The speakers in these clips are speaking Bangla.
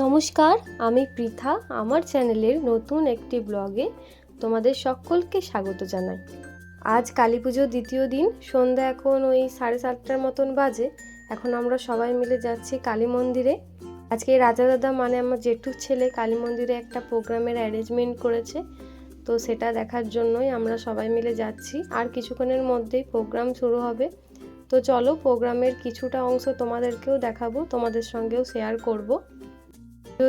নমস্কার, আমি পৃথা। আমার চ্যানেলের নতুন একটি ব্লগে তোমাদের সকলকে স্বাগত জানাই। আজ কালী পুজোর দ্বিতীয় দিন, সন্ধ্যা এখন ওই 7:30টার মতন বাজে। এখন আমরা সবাই মিলে যাচ্ছি কালী মন্দিরে। আজকে রাজা দাদা মানে আমার জেঠুর ছেলে কালী মন্দিরে একটা প্রোগ্রামের অ্যারেঞ্জমেন্ট করেছে, তো সেটা দেখার জন্যই আমরা সবাই মিলে যাচ্ছি। আর কিছুক্ষণের মধ্যেই প্রোগ্রাম শুরু হবে। তো চলো, প্রোগ্রামের কিছুটা অংশ তোমাদেরকেও দেখাবো, তোমাদের সঙ্গেও শেয়ার করব।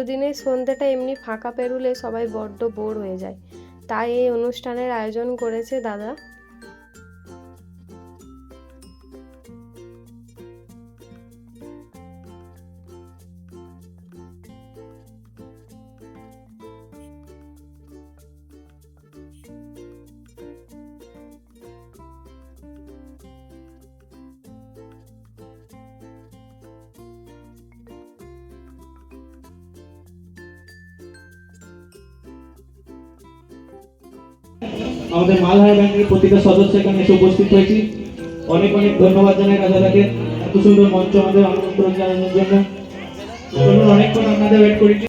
দিনের সন্ধ্যাটা এমনি ফাঁকা পেরুলে সবাই বড্ড বোর হয়ে যায়, তাই এই অনুষ্ঠানের আয়োজন করেছে দাদা। আমাদের মালহার ব্যাংকের প্রতিটা সদস্য এখানে এসে উপস্থিত হয়েছি। অনেক অনেক ধন্যবাদ জানাই রাজাদাকে এত সুন্দর মঞ্চ আমাদের আমন্ত্রণ জানানোর জন্য। অনেকক্ষণ আপনাদের ওয়েট করেছি।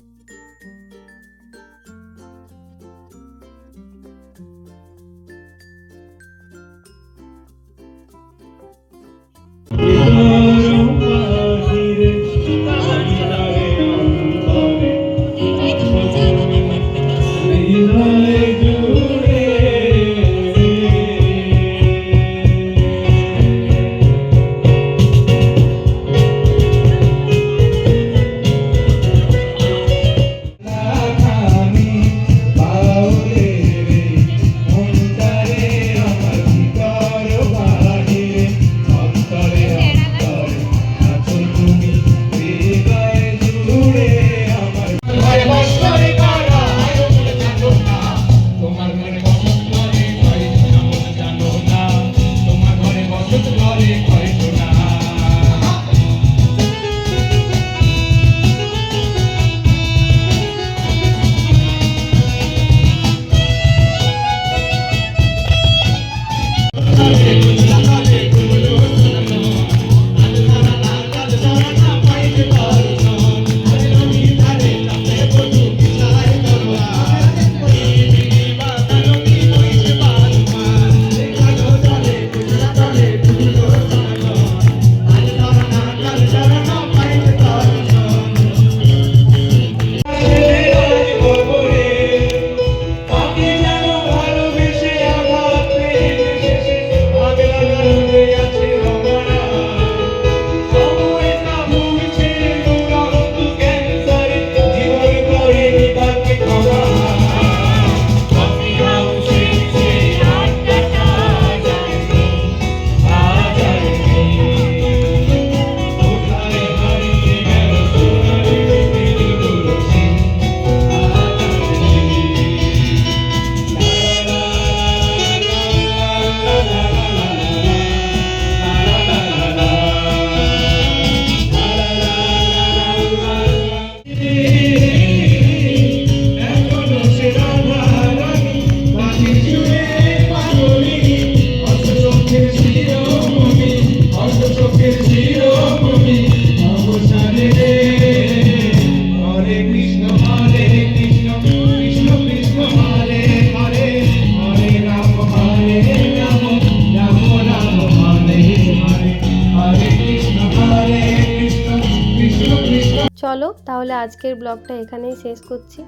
চলো তাহলে আজকের ব্লগটা এখানেই শেষ করছি।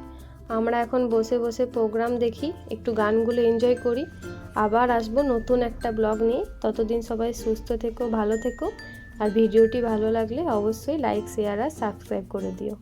আমরা এখন বসে বসে প্রোগ্রাম দেখি, একটু গানগুলো এনজয় করি। আবার আসবো নতুন একটা ব্লগ নিয়ে। ততদিন সবাই সুস্থ থেকো, ভালো থেকো। আর ভিডিওটি ভালো লাগলে অবশ্যই লাইক, শেয়ার আর সাবস্ক্রাইব করে দিও।